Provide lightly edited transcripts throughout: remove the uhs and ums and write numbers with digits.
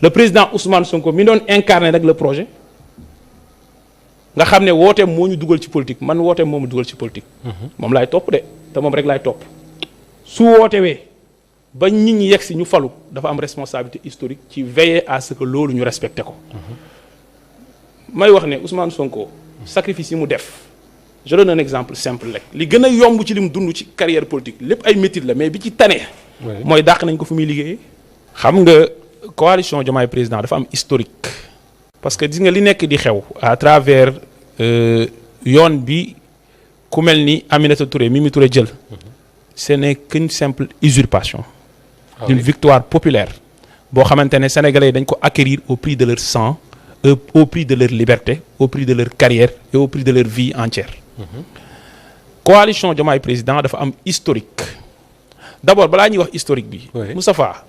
le président Ousmane Sonko mi doon incarné rek le projet nga xam ne wooteem moo ñu dugal ci politique man wooteem moo mu dugal ci politique. moom laay topp de te moom rek laay topp su wootewee ba nit ñi yegg si ñu falu dafa am responsabilité historique ci veiller à ce que loolu ñu respecté ko. may wax ne Ousmane Sonko sacrifice yi mu def je donne un exemple simple rek li gën a yomb ci li mu dund ci carrière politique lépp ay métier la mais bi ci tane. mooy dàq nañ ko fu muy liggéeyee. xam nga coalition Diomaye président dafa am historique. parce que gis nga li nekk di xew à travers yoon bi ku mel ni Aminata Touré Mimi Touré jël ce n'est qu'une simple usurpation d'une victoire populaire boo xamante ne sénégalais yi dañ ko acquérir au prix de leur sang au prix de leur liberté au prix de leur carrière et au prix de leur vie entière. Coalition Diomaye président dafa am historique d'abord balaa ñuy wax historique bi Moustapha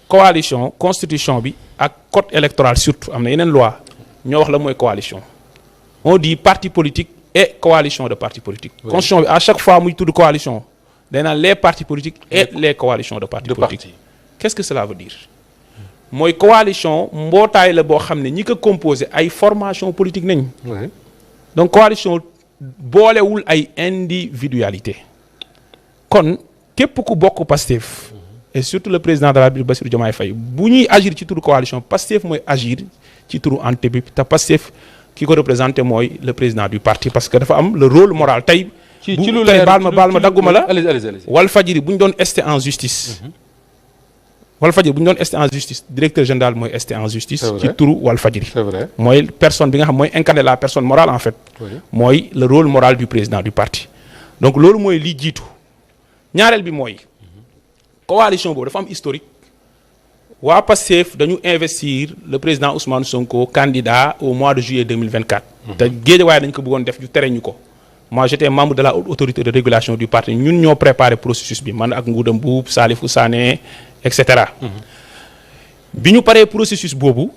coalition constitution bi ak code électoral surtout am na yeneen loi ñoo wax la mooy coalition on dit parti politique et coalition de partis politiques. Constitution bi à chaque fois muy tudd coalition day naan les partis politiques et les coalitions de partis politiques. Qu'est-ce que cela veut dire mooy coalition mbootaay la boo xam ne ñi ko composé ay formation politique nañ. donc coalition boolewul ay individualité kon képp ku bokk Pastef et surtout le président de la République Bassirou Diomaye Faye bu ñuy agir ci turu coalition Pastef mooy agir ci turu entité bi te Pastef ki ko représenté mooy le président du parti parce que dafa am le rôle moral tey. ci lu leer baal ma dagguma la. Walfadjri bu ñu doon esté en justice. Walfadjri bu ñu doon esté en justice directeur général mooy esté en justice. ci turu Walfadjri. c'est vrai mooy personne bi nga xam mooy incarner la personne morale en fait. mooy le rôle moral du président du parti. donc loolu mooy li jiitu ñaareel bi mooy. coalition boobu dafa am historique. waa Pastef dañu investir le président Ousmane Sonko candidat au mois de juillet 2024. te Guédiawaye dañ ko bëggoon def ñu tere ñu ko. moi j'étais membre de la haute autorité de régulation du parti ñun ñoo préparé processus bi man ak Ngouda Mboup Salifou Sané et cetera. bi ñu paree processus boobu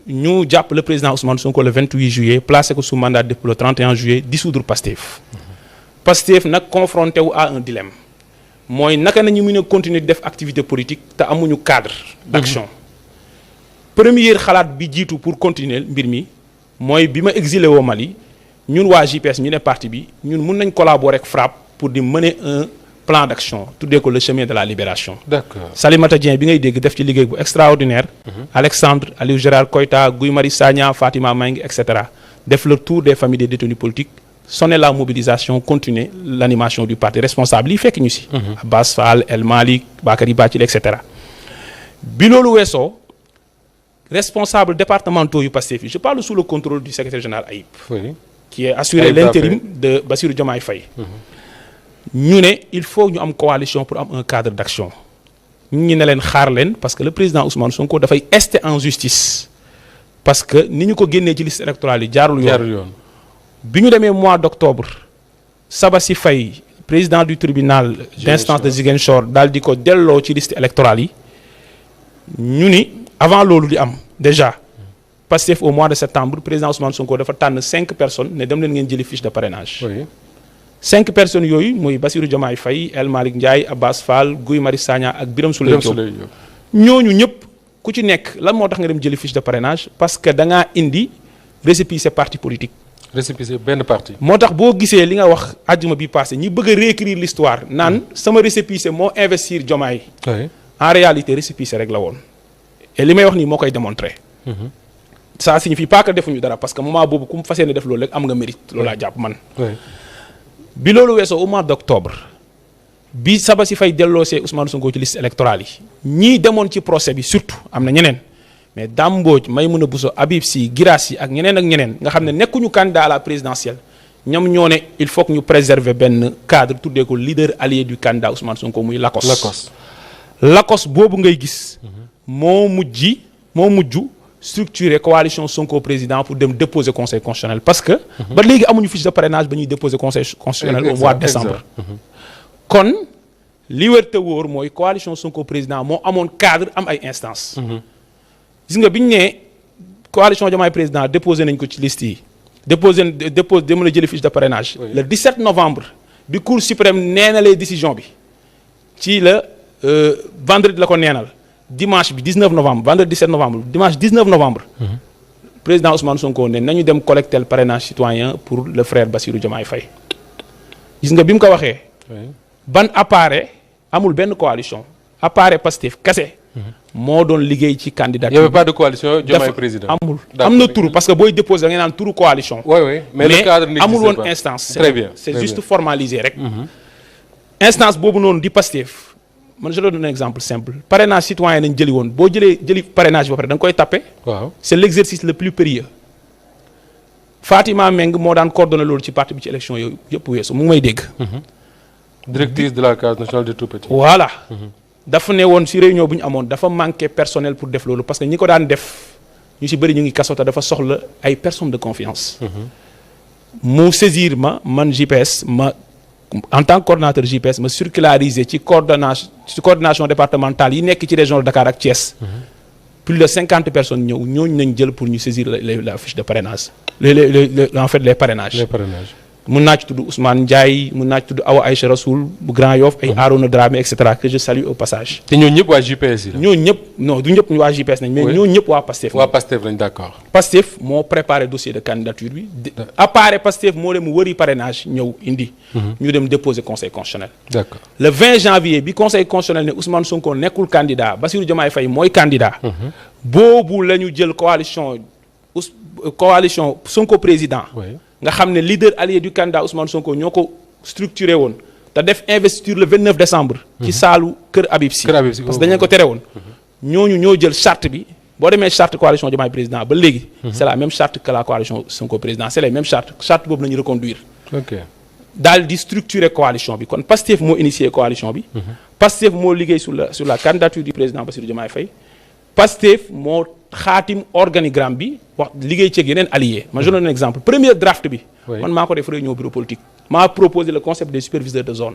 ñu jàpp le président Ousmane Sonko le 28 juillet placé ko sous mandat de dépôt le 31 juillet dissoudre Pastef. Pastef nag confronté wu à un dilemme. mooy naka nañu mën a continuer di def activité politique te amuñu cadre d'action. première xalaat bi jiitu pour continuer mbir mi mooy bi ma exilé woo Mali ñun waa JPS ñu ne parti bi ñun mun nañ collaborer ak FRAPP pour di mener un plan d'action tuddee ko le chemin de la libération. d'accord Salimata Dieng bi ngay dégg def ci liggéey bu extraordinaire. Alexandre Aliou Gérard Koïta Guy Marius Sagna Fatima Mengue et cetera def le tour des familles des détenus politiques. sonner la mobilisation continuer l'animation du parti responsable yi fekk ñu si. Abbas Fall El Malick Bakary Bathily et cetera. bi loolu weesoo responsable départementaux yu Pastef je parle sous le contrôle du secrétaire général Ayib. qui est assuré l'intérim de Bassirou Diomaye Faye. ñu ne il faut ñu am coalition pour am un cadre d'action. ñu ne leen xaar leen parce que le président Ousmane Sonko dafay esté en justice parce que ni ñu ko génnee ci liste électorale yi jaarul yoon. bi ñu demee mois d'octobre Sabassi Faye président du tribunal d'instance de Ziguinchor daal di ko delloo ci liste électorale yi ñu ni avant loolu di am déjà Pastef au mois de septembre président Ousmane Sonko dafa tànn 5 personnes ne dem leen ngeen jëli fiche de parrainage. 5 personnes yooyu mooy Bassirou Diomaye Faye El Malick Ndiaye Abbas Fall Guy Marius Sagna ak Birame Souleye Diop ñooñu ñëpp ku ci nekk lan moo tax nga dem jëli fiche de parrainage parce que da ngaa indi récépice parti politique. récépissé benn parti. moo tax boo gisee li nga wax àjjuma bi passé ñi bëgg a réécrire l'histoire naan sama récépissé moo investir Diomaye. en réalité récépissé rek la woon. et li may wax nii moo koy démontrer. ça signifie pas que defuñu dara parce que moment boobu ku mu fas yéene def loolu rek am nga mérite loolu laa jàpp man. bi loolu weesoo au mois d'octobre bi Sabassi Faye delloosee Ousmane Sonko ci liste électorale yi ñii demoon ci procès bi surtout am na ñeneen. mais Dame Mbodj Maïmouna Bousso Habib Sy Guirassy ak ñeneen nga xam ne nekkuñu candidat à la présidentielle ñoom ñoo ne il faut que ñu préserver benn cadre tuddee ko leader allié du candidat Ousmane Sonko muy Lakos boobu ngay gis. moo mujj structurer coalition Sonko président pour dem déposer conseil constitutionnel parce que. ba léegi amuñu fiche de parrainage ba ñuy déposer conseil constitutionnel au mois de décembre. kon li wér te wóor mooy coalition Sonko président moo amoon cadre am ay instances. gis nga bi ñu nee coalition Diomaye président déposé nañ ko ci liste yi déposé dem na jëli fiche de parrainage. le 17 novembre bi cour suprême neenalee décision bi ci la vendredi la ko neenal dimanche bi 19 novembre vendredi 17 novembre dimanche 19 novembre. président Ousmane Sonko ne nañu dem collecter le parrainage citoyen pour le frère Bassirou Diomaye Faye. gis nga bi mu ko waxee. ban appareil amul benn coalition appareil Pastef kese. moo doon liggéey ci candidature. Il n'y avait pas de coalition Diomaye président. amul am na tur parce que booy déposé da ngay naan turu coalition. oui mais le cadre n'existe pas. amul woon instance. très bien c'est juste formalisé rek. instance boobu noonu di Pastef man je donne un exemple simple parrainage citoyen nañ jëli woon boo jëli parrainage ba pare da nga koy tapé. waaw c'est l'exercice le plus périlleux. Fatima Meng moo daan coordonné loolu ci parti bi ci élection yooyu yëpp weesu mu ngi may dégg. directrice de la case nationale des tout-petits. voilà. dafa ne woon ci réunion bu ñu amoon dafa manqué personnel pour def loolu parce que ñi ko daan def ñu ci bëri ñu ngi kasota dafa soxla ay personnes de confiance. mu saisir man JPS en tant que coordonnateur JPS ma circulariser ci coordination départementale yi nekk ci région de Dakar ak Thiès. plus de 50 personnes ñooñu nañ jël pour ñu saisir la fiche de parrainage. en fait les parrainages. les parrainages. mun naa ci tudd Ousmane Ndiaye mun naa ci tudd Awa Aïcha Rasoul bu Grand Yoff ay Arona Dramé et cetera que je salue au passage. te ñooñu ñëpp waa JPS yi la. ñooñu ñëpp non du ñëpp waa JPS nañ. mais ñooñu ñëpp waa Pastef. waa Pastef lañ d'accord. Pastef moo préparé dossier de candidature bi. appareil Pastef moo dem wëri parrainage ñëw indi. ñu dem déposer conseil constitutionnel. d'accord le 20 janvier bi conseil constitutionnel ne Ousmane Sonko nekkul candidat Bassirou Diomaye Faye mooy candidat. boobu la ñu jël coalition Sonko président. nga xam ne leader allié du candidat Ousmane Sonko ñoo ko structuré woon te def investiture le 29 décembre. ci saalu Kër Habib Sy. parce que dañu ko tere woon. ñooñu ñoo jël charte bi boo demee charte coalition Diomaye président ba léegi. c'est la même charte que la coalition Sonko président c'est les mêmes chartes charte boobu la ñu reconduire. ok daal di structurer coalition bi kon Pastef moo initié coalition bi. Pastef moo liggéey sur la candidature du président Bassirou Diomaye Faye. Pastef moo xaatim organigramme bi wax liggéey ceeg yeneen alliés man je donne un exemple premier draft bi. man maa ko def réunion bureau politique. maa proposé le concept des superviseurs de zone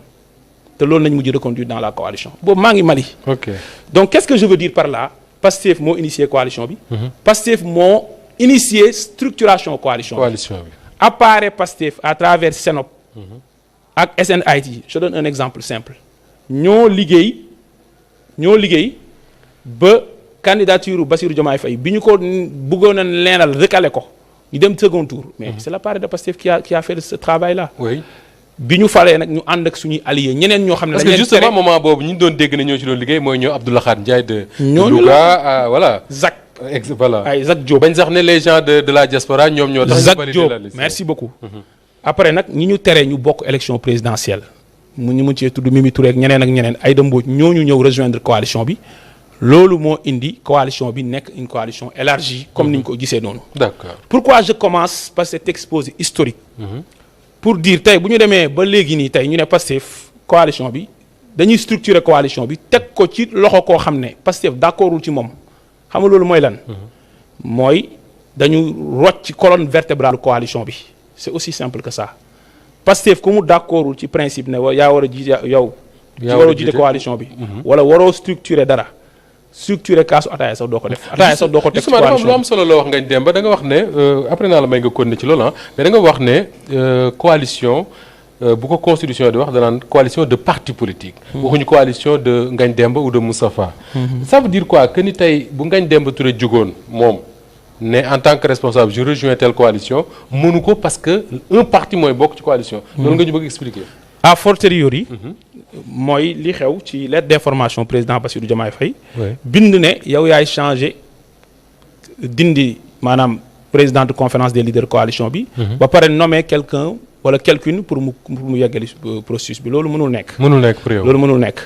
te loolu nañ mujj reconduire dans la coalition. boobu maa ngi Mali. ok donc qu'est-ce que je veux dire par là Pastef moo initié coalition bi. Pastef moo initié structuration coalition bi. appareil Pastef à travers Senop. ak SNIT je donne un exemple simple. ñoo liggéey ba. candidature Bassirou Diomaye Faye bi ñu ko bëggoon a leenal recalé ko ñu dem second tour mais c'est l'appareil de Pastef qui a fait ce travail là. oui bi ñu falee nag ñu ànd ak suñuy alliés ñeneen ñoo xam ne. parce que justement moment boobu ñu doon dégg ne ñoo ci doon liggéey mooy ñoo Abdou Lahad Ndiaye de. Louga voilà. Zak voilà ay Zak Diop. bañ sax ne les gens de la diaspora ñoom ñoo. tax Zak Diop merci beaucoup. après nag ñi ñu teree ñu bokk élection présidentielle ñu mun cee tudd Mimi Touré ak ñeneen Aïda Mbodj ñooñu ñëw rejoindre coalition bi. loolu moo indi coalition bi nekk une coalition élargie comme ni ñu ko gisee noonu. d'accord pourquoi je commence par cet exposé historique. pour dire tey bu ñu demee ba léegi nii tey ñu ne Pastef coalition bi dañuy structurer coalition bi teg ko ci loxo koo xam ne Pastef d'accordul ci moom xam nga loolu mooy lan. mooy dañu rocc ci colonne vertébrale coalition bi c'est aussi simple que ça Pastef ku mu d'accordul ci principe ne yaa war a jiite yow. waroo jiite coalition bi. wala waroo structurer dara. structuré kaasu ataaya sax doo ko def. ataaya sax doo ko teg ci coalition lu am solo la wax Ngagne Demba da nga wax ne après naa la may nga continuer ci loolu mais da nga wax ne coalition bu ko constitution di wax danaan coalition de parti politique. waxuñu coalition de Ngagne Demba ou de Moustapha. ça veut dire quoi que ni tey bu Ngagne Demba Touré jugoon moom ne en tant que responsable je rejoins telle coalition mënu ko parce que un parti mooy bokk ci coalition. loolu nga ñu bëgg expliquer. a fortiori mooy li xew ci lettre d'information président Bassirou Diomaye Faye bind ne yow yaay changé dindi maanaam président de conférence des leaders coalition bi ba pare nommer quelqu'un wala quelqu'une pour mu yeggali processus bi loolu mënul nekk pour yow loolu mënul nekk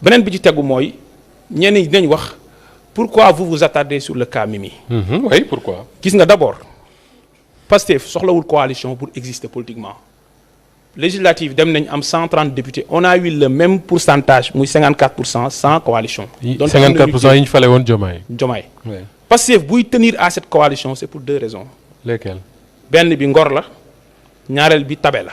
beneen bi ci tegu mooy ñenn ñi dinañ wax pourquoi vous vous attardez sur le cas Mimi. oui pourquoi gis nga d'abord Pastef soxlawul coalition pour exister politiquement législative dem nañ am 130 députés on a eu le même pourcentage muy 54% sans coalition. donc 54% yi ñu fale woon Diomaye. Pastef buy tenir à cette coalition c'est pour deux raisons. lesquelles. benn bi ngor la ñaareel bi tabe la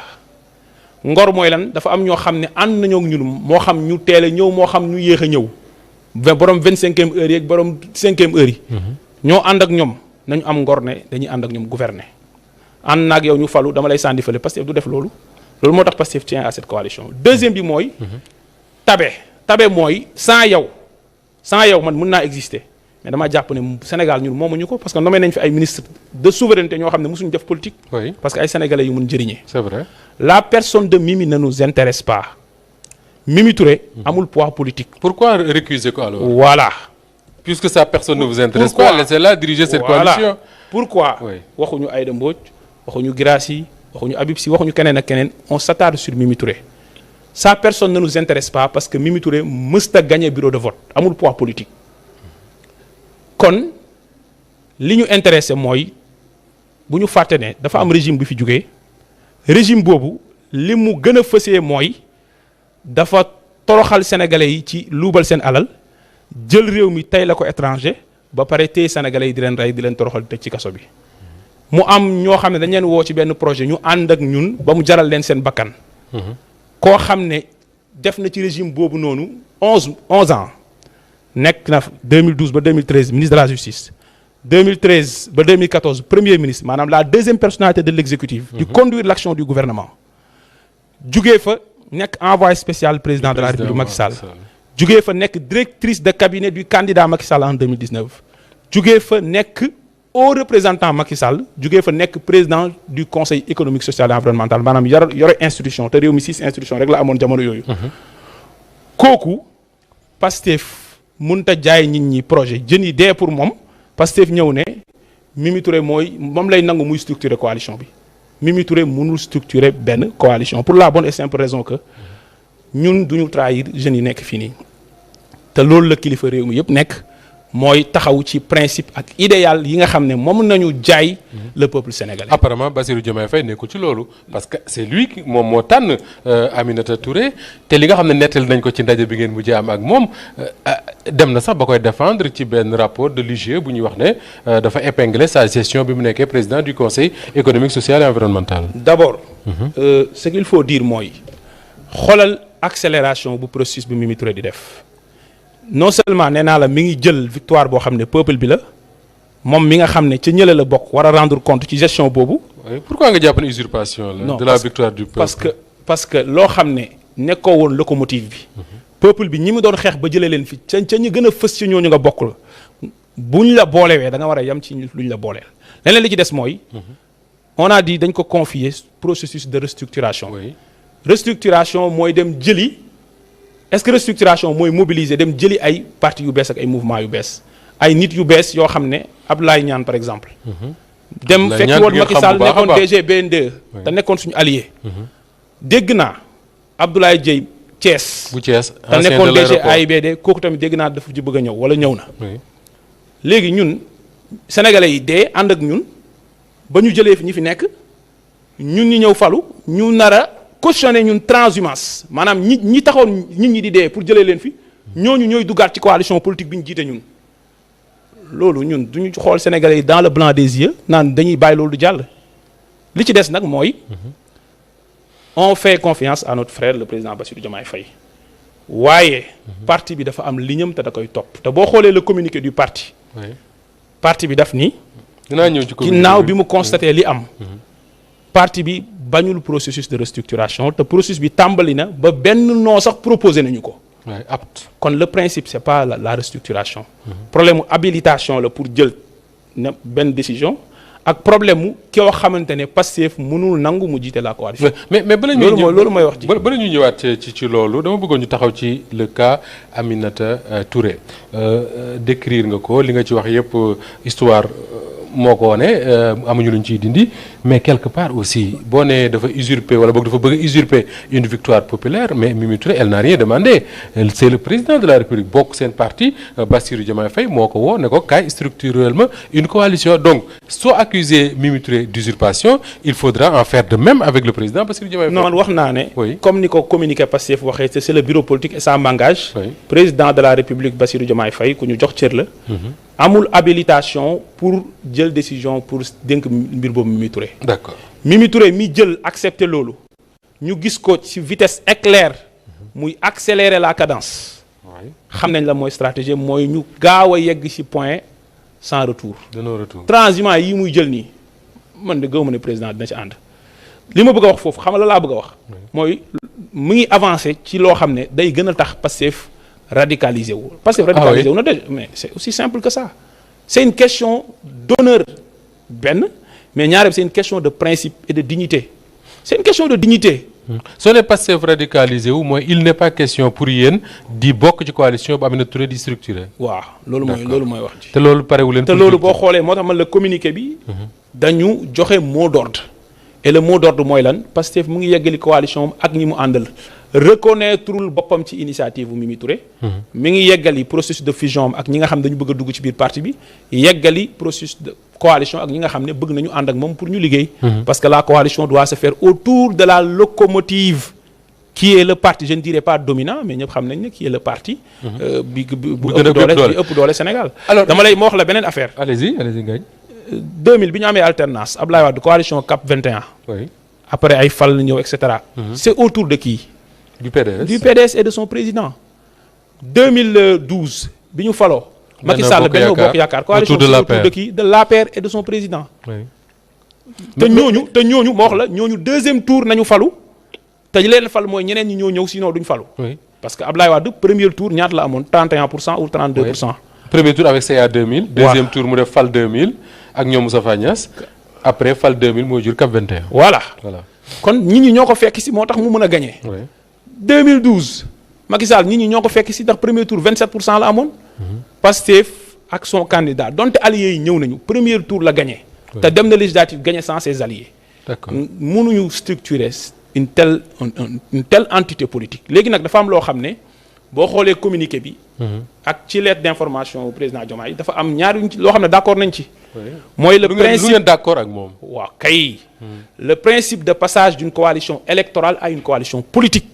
ngor mooy lan dafa am ñoo xam ne ànd nañoo ak ñun moo xam ñu teel a ñëw moo xam ñu yéex a ñëw borom 25e heure yi ak borom 5e heure yi. ñoo ànd ak ñoom nañu am ngor ne dañuy ànd ak ñoom gouverner ànd naag yow ñu falu dama lay sànni fële Pastef du def loolu. loolu moo tax Pastef tient à cette coalition deuxième bi mooy tabe mooy sans yow sans yow man mën naa exister mais dama jàpp ne Sénégal ñun moomuñu ko parce que nommé nañ fi ay ministre de souveraineté ñoo xam ne mosuñu def politique. oui parce que ay sénégalais yu mun jëriñee. c'est vrai. La personne de Mimi ne nous intéresse pas. Mimi Touré amul poids politique. Pourquoi récuser quoi alors? Voilà. Puisque sa personne ne vous intéresse Pourquoi? pas, laissez-la diriger cette Voilà. coalition. Pourquoi? Oui. waxuñu Aïda Mbodj waxuñu Guirassy waxuñu Habib Sy waxuñu keneen ak keneen on s'attarde sur Mimi Touré. Sa personne ne nous intéresse pas parce que Mimi Touré mësta gagner bureau de vote amul poids politique. kon li ñu intéressé mooy bu ñu fàtte ne dafa am régime bu fi jógee régime boobu li mu gën a fësee mooy dafa toroxal sénégalais yi ci luubal seen alal jël réew mi tey la ko étranger ba pare téye sénégalais yi di leen rey di leen toroxal tëj ci kaso bi mu am ñoo xam ne dañ leen woo ci benn projet ñu ànd ak ñun ba mu jaral leen seen bakkan koo xam ne def na ci régime boobu noonu 11 ans nekk na 2012 ba 2013 ministre de la justice 2013 ba 2014 premier ministre maanaam la deuxième personnalité de l'exécutif di conduire l'action du gouvernement jugee fa nekk envoyé spécial président de la République Macky Sall jugee fa nekk directrice de cabinet du candidat Macky Sall en 2019 jugee fa nekk haut représentant Macky Sall jugee fa nekk président du conseil économique social et environnemental maanaam yore institution te réew mi 6 institutions rek la amoon jamono yooyu kooku Pastef mënut a jaay nit ñi projet jën yi dee pour moom Pastef ñëw ne Mimi Touré mooy moom lay nangu muy structurer coalition bi Mimi Touré mënul structurer benn coalition pour la bonne et simple raison que ñun duñu trahir jeunes yi nekk fii nii te loolu la kilifa réew mi yëpp nekk mooy taxaw ci principe ak idéal yi nga xam ne moom nañu jaay le peuple sénégalais. Apparemment Bassirou Diomaye Faye nekkul ci loolu parce que c'est lui qui moom moo tànn Aminata Touré te li nga xam ne nettali nañ ko ci ndaje bi ngeen mujjee am ak moom dem na sax ba koy défendre ci benn rapport de l'IGE bu ñuy wax ne dafa épingler sa gestion bi mu nekkee président du conseil économique social et environnemental. D'abord ce qu'il faut dire mooy xoolal accélération bu processus bi Mimi Touré di def. Non seulement nee naa la mi ngi jël victoire boo xam ne peuple bi la moom mi nga xam ne ca ñële la bokk war a rendre compte ci gestion boobu. pourquoi nga jàpp ne usurpation la. non de la victoire du peuple. parce que loo xam ne nekkoo woon locomotive bi. peuple bi ñi mu doon xeex ba jëlee leen fi ca ñi gën a fës ci ñooñu nga bokk la buñ la boolewee da nga war a yem ci luñ la booleel. leneen li ci des mooy. on a dit dañ ko confier processus de restructuration. oui restructuration mooy dem jëli. est-ce que restructuration mooy mobiliser dem jëli ay parti yu bees ak ay mouvement yu bees ay nit yu bees yoo xam ne Abdoulaye Niane par exemple. dem fekk woon Macky Sall nekkoon DG BND te nekkoon suñu allié. dégg naa Abdoulaye Dieye Thiès. bu Thiès te nekkoon DG AIBD kooku tamit dégg naa dafa ci bëgg a ñëw wala ñëw na. léegi ñun sénégalais yi dee ànd ak ñun ba ñu jëlee fi ñi fi nekk ñun ñi ñëw falu ñu nara cautionné ñun transhumance maanaam ñi taxoon nit ñi di dee pour jëlee leen fi ñooñu ñooy duggaat ci coalition politique bi ñu jiite ñun loolu ñun duñu xool sénégalais yi dans le blanc des yeux naan dañuy bàyyi loolu du jàll li ci des nag mooy on fait confiance à notre frère le président Bassirou Diomaye Faye waaye parti bi dafa am lignam te da koy topp te boo xoolee le communiqué du parti parti bi daf ni dinaa ñëw ci ginnaaw bi mu constaté li am parti bi bañul processus de restructuration te processus bi tàmbali na ba benn noo sax proposé nañu ko. apte. kon le principe c'est pas la restructuration. problème mu habilitation la pour jël na benn décision ak problème mu koo xamante ne Pastef mënul nangu mu jiite la coalition. mais bala ñuy ñëw loolu mooy wax ji. bala ñuy ñëwaat ci loolu dama bëggoon ñu taxaw ci le cas Aminata Touré décrire nga ko li nga ci wax yépp histoire. moo ko wane amuñu luñ ciy dindi mais quelque part aussi boo nee dafa usurper wala boog dafa bëgg a usurper une victoire populaire mais Mimi Touré elle n'a rien demandé c'est le président de la République bokk seen parti Bassirou Diomaye Faye moo ko woo ne ko kaay structurellement une coalition donc soo accuser Mimi Touré d'usurpation il faudra en faire de même avec le président Bassirou Diomaye Faye. non wax naa ne. oui comme ni ko communiqué Pastef waxee c'est le bureau politique et ça m'engage. oui président de la République Bassirou Diomaye Faye ku ñu jox cër la. amul habilitation pour jël décision pour dénk mbir boobu Mimi Touré. d'accord Mimi Touré mi jël accepter loolu ñu gis ko ci vitesse éclair muy accélérer la cadence. xam nañ la mooy stratégie mooy ñu gaaw a yegg ci point sans retour. de non retour transhumant yi muy jël nii man de gëwuma ne président dina ci ànd. li ma bëgg a wax foofu xam nga la laa bëgg a wax. mooy mu ngi avancer ci loo xam ne day gën a tax Pastef radicalisé wu Pastef radicalisé wu na déjà mais c'est aussi simple que ça c'est une question d'honneur benn mais ñaareel c'est une question de principe et de dignité c'est une question de dignité. soo ne Pastef radicalisé wu mooy il n'est pas question pour yéen di bokk ci coalition bu Aminata Touré di structuré. waaw loolu mooy wax ji. te loolu parewu leen. te loolu boo xoolee moo tax man la communiqué bi. dañu joxe mot d'ordre. et le mot d'ordre mooy lan Pastef mu ngi yeggali coalition ak ñi mu àndal reconnaîtrul boppam ci initiative bu Mimi Touré. mi ngi yeggali processus de fusion ak ñi nga xam dañu bëgg a dugg ci biir parti bi yeggali processus de coalition ak ñi nga xam ne bëgg nañu ànd ak moom pour ñu liggéey. parce que la coalition doit se faire autour de la locomotive qui est le parti je ne dirais pas dominant mais ñëpp xam nañ ne qui est le parti. bi ëpp doole Sénégal. alors dama lay ma wax la beneen affaire. allez-y Ngagne. 2000 bi ñu amee alternance Abdoulaye Wade coalition CAP 21. oui après ay fal ñëw et cetera. c'est autour de qui. du PDS. Du PDS et de son président. 2012 bi ñu faloo. Macky Sall Benno Bokk Yaakaar coalition autour de qui de l'APR et de son président. oui te ñooñu ma wax la ñooñu deuxième tour nañu falu te leen fal mooy ñeneen ñi ñoo ñëw sinon duñ falu. oui parce que Abdoulaye Wade premier tour ñaata la amoon 31% ou 32%. premier tour avec CA 2000. deuxième tour mu def Fal 2000 ak ñoom Moustapha Niasse après Fal 2000 moo jur CAP 21. voilà kon nit ñi ñoo ko fekk si moo tax mu mën a gagné. oui 2012 Macky Sall nit ñi ñoo ko fekk si ndax premier tour 27% la amoon. Pastef ak son candidat donte alliés yi ñëw nañu premier tour la gagné. te dem na législative gagné sans ses alliés. d'accord mënuñu structurer une telle entité politique léegi nag dafa am loo xam ne boo xoolee communiqué bi. ak ci lettre d'information au président Diomaye dafa am ñaari loo xam ne d'accord nañ ci. mooy le principe lu ngeen d'accord ak moom. waaw kay. le principe de passage d'une coalition électorale à une coalition politique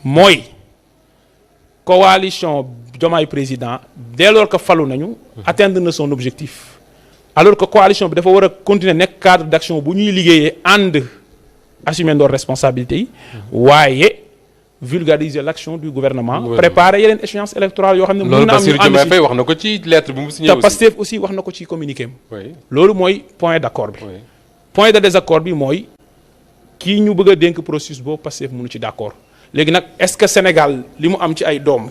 mooy coalition Diomaye président dès lors que falu nañu. atteindre na son objectif. alors que coalition bi dafa war a continuer nekk cadre d'action bu ñuy liggéeyee ànd assumer ndoor responsabilité yi. waaye vulgariser l'action du gouvernement. préparer yeneen échéances électorales yoo xam ne. mën na am ñu ànd Diomaye Faye wax na ko ci lettre bi mu signé te aussi. Pastef aussi wax na ko ci communiqué am. oui loolu mooy point d'accord bi. oui point de désaccord bi mooy kii ñu bëgg a dénk processus boobu Pastef mënu ci d'accord léegi nag est-ce que Sénégal li mu am ci ay doom.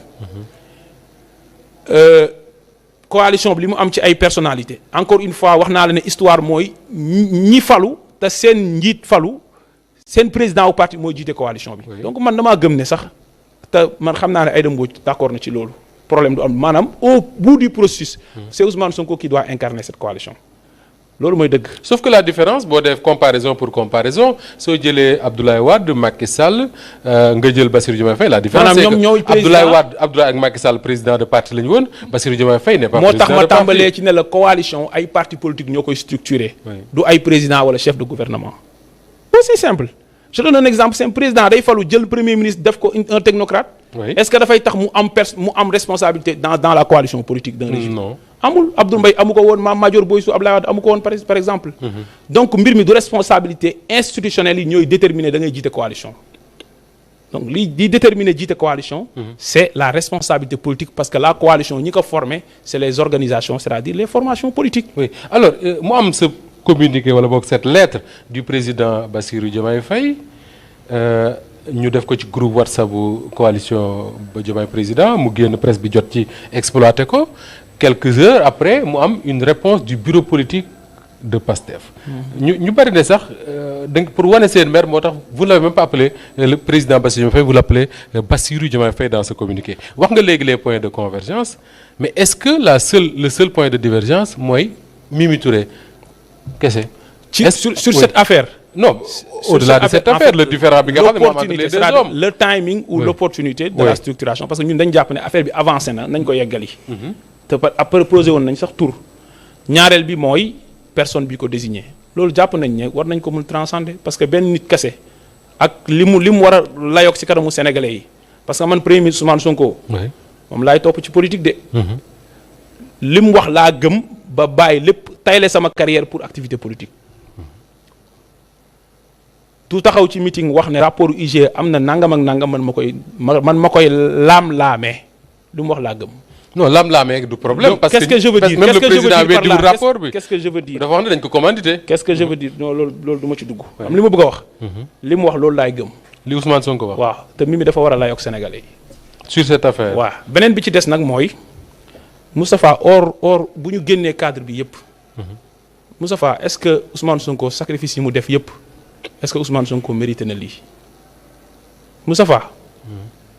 coalition bi li mu am ci ay personnalité encore une fois wax naa la ne histoire mooy ñi falu te seen njiit falu seen président wu parti mooy jiite coalition bi. donc man damaa gëm ne sax te man xam naa ne Aïda Mbodj d'accord na ci loolu problème du am maanaam au bout du processus. c'est Ousmane Sonko qui doit incarner cette coalition. loolu mooy dëgg. sauf que la différence boo def comparaison pour comparaison soo jëlee Abdoulaye Wade Macky Sall nga jël Bassirou Diomaye Faye la différence c'est que Abdoulaye ak Macky Sall président de parti la ñu woon Bassirou Diomaye Faye n'est pas moo président tax ma tàmbalee ci ne la coalition ay parti politique ñoo koy structuré. du ay président wala chef de gouvernement. c'est simple je donne un exemple c'est un président day falu jël premier ministre def ko un technocrate. est-ce que dafay tax mu am responsabilité dans la coalition politique d'un régime. non amul Abdoul Mbaye amu ko woon Mame Madior Boye Su Abdoulaye Wade amu ko woon par exemple. donc mbir mi du responsabilité institutionnelle yi ñooy déterminer da ngay jiite coalition. donc li déterminer jiite coalition. c'est la responsabilité politique parce que la coalition ñi ko formé c'est les organisations c'est-à-dire les formations politiques. oui alors mu am sa communiqué wala boog cette lettre du président Bassirou Diomaye Faye ñu def ko ci groupe WhatsApp bu coalition ba Diomaye président mu génn presse bi jot ci exploité ko. quelques heures après mu am une réponse du bureau politique de PASTEF. ñu bari ne sax donc pour wane seen maire moo tax vous l'avez même pas appelé le président Bassirou Diomaye Faye vous l'appelez Bassirou Diomaye Faye dans ce communiqué wax nga léegi les points de convergence mais est-ce que le seul point de divergence mooy Mimi Touré kese. sur cette affaire. non au-delà de cette affaire le différend bi nga xam ne moom entre les deux hommes le timing ou l'opportunité de la structuration parce que ñun dañ jàpp ne affaire bi avancé na nañ ko yeggali. te après posé woon nañ sax tur ñaareel bi mooy personne bi ko désigné loolu jàpp nañ ne war nañ ko mun transcender parce que benn nit kese ak li mu war a layoog ci kanamu sénégalais yi parce que man premier ministre Ousmane Sonko. moom laay topp ci politique de. li mu wax laa gëm ba bàyyi lépp tayle sama carrière pour activité politique. tout taxaw ci meeting wax ne rapport IGE am na nangam ak nangam man ma koy laam-laamee li mu wax laa gëm. non lam-laamee du problème. parce qu'est-ce que je veux dire même le président weddiwul rapport bi. qu'est-ce que je veux dire dafa wax ne dañ ko commandité. qu'est-ce que je veux dire non loolu du ma ci dugg. am li ma bëgg a wax. li mu wax loolu laay gëm. li Ousmane Sonko wax. waaw te Mimi dafa war a layoog Sénégalais yi. sur cette affaire. waaw beneen bi ci des nag mooy Moustapha or bu ñu génnee cadre bi yëpp. Moustapha est-ce que Ousmane Sonko sacrifice yi mu def yëpp est-ce que Ousmane Sonko mérité na lii Moustapha.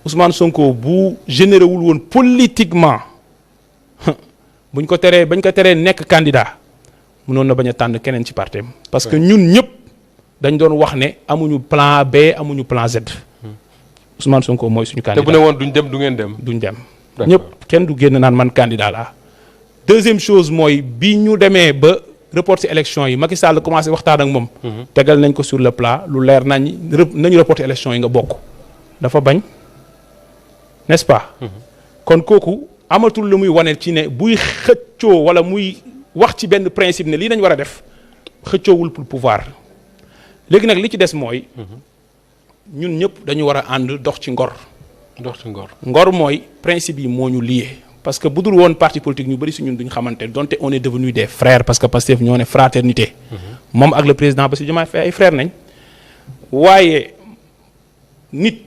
Ousmane Sonko bu généré wul woon politiquement bañ ko teree nekk candidat mënoon na bañ a tànn keneen ci partem parce que ñun ñëpp dañ doon wax ne amuñu plan B amuñu plan Z. Ousmane Sonko mooy suñu candidat te bu ne woon duñ dem du ngeen dem. duñ dem ñëpp kenn du génn naan man candidat laa. deuxième chose mooy bi ñu demee ba reporter élection yi Macky Sall commencé waxtaan ak moom. tegal nañ ko sur le plat lu leer nañu reporter élection yi nga bokk. dafa bañ n'est-ce pas. kon kooku amatul lu muy wane ci ne buy xëccoo wala muy wax ci benn principe ne lii nañ war a def xëccoowul pour pouvoir léegi nag li ci des mooy. ñun ñëpp dañu war a ànd dox ci ngor. ngor mooy principe yi moo ñu lié parce que bu dul woon parti politique ñu bëri si ñun duñ xamante donte on est devenu des frères parce que Pastef ñoo ne fraternité. moom ak le président Bassirou Diomaye Faye ay frères nañ. waaye nit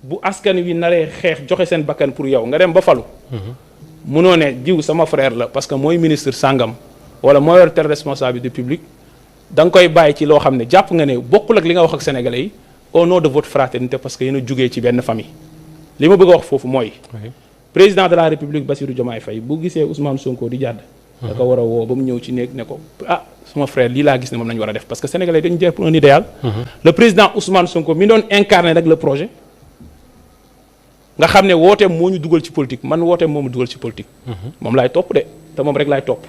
bu askan wi naree xeex joxe seen bakkan pour yow nga dem ba falu. munoo ne diw sama frère la parce que mooy ministre sàngam wala moo yor tel responsabilité publique da nga koy bàyyi ci loo xam ne jàpp nga ne bokkul ak li nga wax ak sénégalais yi. au nom de votre fraternité parce que yéen a jugee ci benn famille li ma bëgg a wax foofu mooy. président de la république Bassirou Diomaye Faye bu gisee Ousmane Sonko di jàdd. da ko war a woo ba mu ñëw ci néeg ne ko ah suma frère lii laa gis ne moom lañu war a def parce que sénégalais dañu jeex pour un idéal. le président Ousmane Sonko mi doon incarné nag le projet. nga xam ne wooteem moo ñu dugal ci politique man wooteem moo mu dugal ci politique. moom laay topp de te moom rek laay topp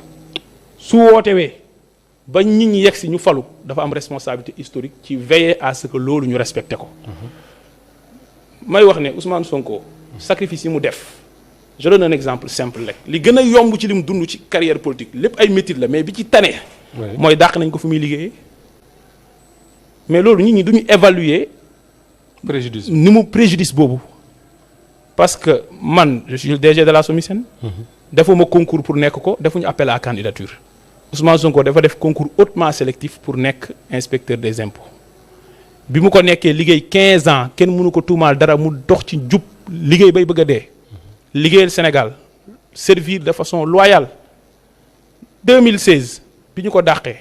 su wootewee. ba nit ñi yegg si ñu falu dafa am responsabilité historique ci veiller à ce que loolu ñu respecté ko. may wax ne Ousmane Sonko sacrifice yi mu def je donne un exemple simple rek li gën a yomb ci li mu dund ci carrière politique lépp ay métier la mais bi ci tane. mooy dàq nañ ko fu muy liggéeyee. mais loolu nit ñi duñu évaluer préjudice ni mu préjudice boobu. parce que man je suis le DG de la SOMISEN. defuma concours pour nekk ko defuñu appel à candidature. Ousmane Sonko dafa def concours hautement sélectif pour nekk inspecteur des impôts bi mu ko nekkee liggéey 15 ans kenn mënu ko tuumaal dara mu dox ci jub liggéey bay bëgg a dee liggéeyal Sénégal servir de façon loyale 2016 bi ñu ko dàqee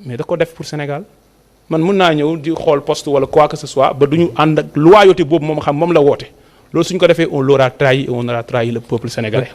mais da ko def pour Sénégal man mun naa ñëw di xool poste wala quoi que ce soit ba du ñu ànd ak loyauté boobu moom xam moom la woote loolu suñ ko defee on l'aura trahi et on aura trahi le peuple sénégalais.